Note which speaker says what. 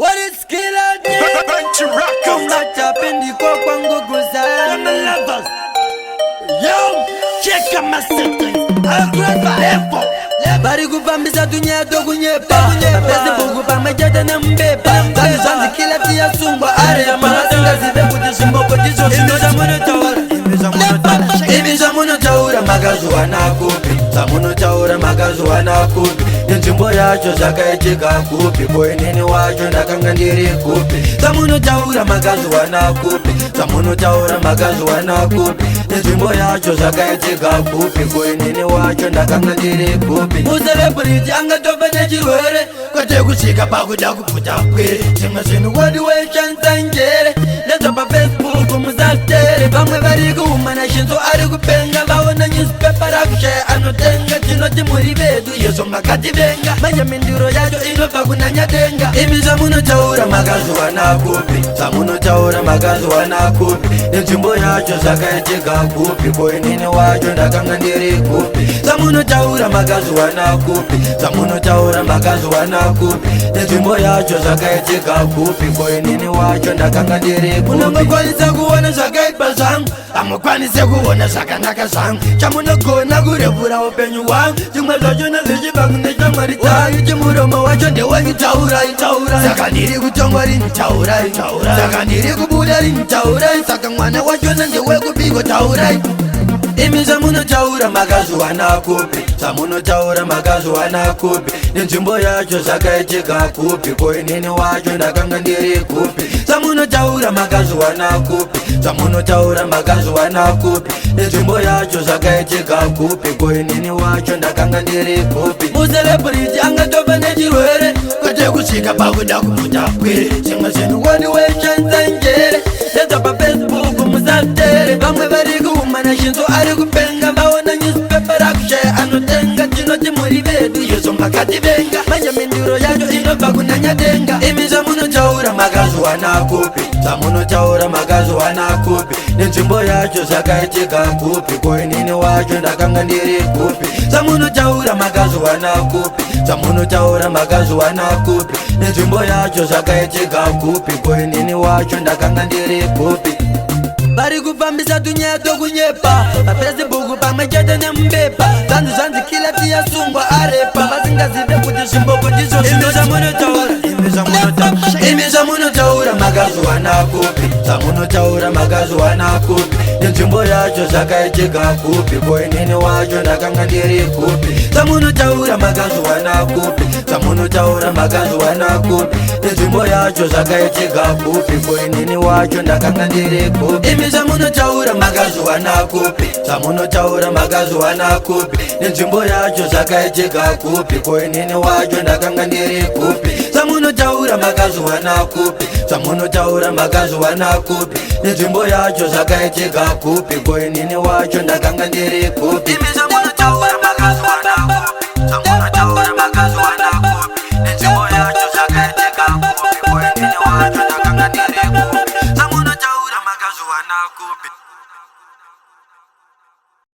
Speaker 1: What is killing me? Unachapendiko kwangu kuzana levels. Yo, check my settings. Level. Bari kuvambisa tunyeto kunyepa. Pesi bugu pa majete na mbepa. Kani zanzi kila tia sungwa arepa. Singa zive kutishimbo kutiso. Imiza munu taura. Imiza munu taura magazu wanakupi. Samuno taura magazu wanakupi. Nchimbo yacho zakaitika kupi. Koi nini wacho ndakanga ndiri kupi. Samuno taura magazu wanakupi. Samuno taura magazu wanakupi. Nchimbo yacho zakaitika kupi. Koi nini wacho ndakanga ndiri kupi. Celebrity anga tofa nechirwere kwete kusvika pakuda kuputa kwere chimwe zvinhu wadi wechanzanjere ndedza pafacebook musatere vamwe vari kuumana shinzo ari kupenga vaona newspaper rakushaya anotenga tinoti muri vedu yezo makativenga manje mindiro yacho inobva kunanyadenga imi zvamunotaura makaziwana kupi zvamunotaura makaziwana kupi nenzvimbo yacho zvakaitika kupi koinini wacho ndakanga ndiri kupi zvamunotaura makaziwana kupi zvamunotaura makaziwana kupi nenzvimbo yacho zvakaitika kupi koinini wacho ndakanga ndiri kupi unongokwanisa kuona zvakaipa zvangu amukwanise kuona zvakanaka zvangu chamunogona kurevhura upenyu hwangu zvimwe zvachona zvichibva kune shamwari dzangu chimuromo wacho ndewenyu taurai saka ndiri kutongwa rini taurai saka ndiri kubuda rini taurai saka mwana wachona ndewekubiko taurai imi zvamunotaura makaziwana kupi zvamunotaura makaziwana kupi nenzvimbo yacho zvakaitika kupi koinini wacho ndakanga ndiri kupi zvamunotaura makaziwana kupi zvamunotaura makaziwana kupi nenzvimbo yacho zvakaitika kupi koinini wacho ndakanga ndiri kupi mucelebrity angatofa nechirwere kwete kusvika pakuda kuputa kwere zvimwe zvinhu wadi wechanzanjere ndedza pafacebook musatere vamwe vari kuumana shinzo ari kupenga vaona newspaper rakushaya anotenga tinoti muri vedu yezo makativenga manje mindiro yacho inobva kunanyadenga imi zvamunotaura makaziwana kupi zvamunotaura makaziwana kupi nenzvimbo yacho zvakaitika kupi koinini wacho ndakanga ndiri kupi zvamunotaura makaziwana kupi zvamunotaura makaziwana kupi nenzvimbo yacho zvakaitika kupi koinini wacho ndakanga ndiri kupi vari kufambisa tunyeto kunyepa pafacebook pamwe chete nembepa zanzi zvanzikila tiyasungwa arepa vasingazive kuti zvimboko ndizvo imi zvamunotaura makaziwana kupi zvamunotaura makaziwana kupi nenzvimbo yacho zvakaitika kupi koinini wacho ndakanga ndiri kupi zvamunotaura makaziwana kupi zvamunotaura makaziwana kupi nenzvimbo yacho zvakaitika kupi koinini wacho ndakanga ndiri kupi imi zvamunotaura makaziwana kupi zvamunotaura makaziwana kupi nenzvimbo yacho zvakaitika kupi koinini wacho ndakanga ndiri kupi zvamunotaura makaziwana kupi zvamunotaura makaziwana kupi nenzvimbo yacho zvakaitika kupi koinini wacho ndakanga ndiri kupi imi zvamunotaura makaziwana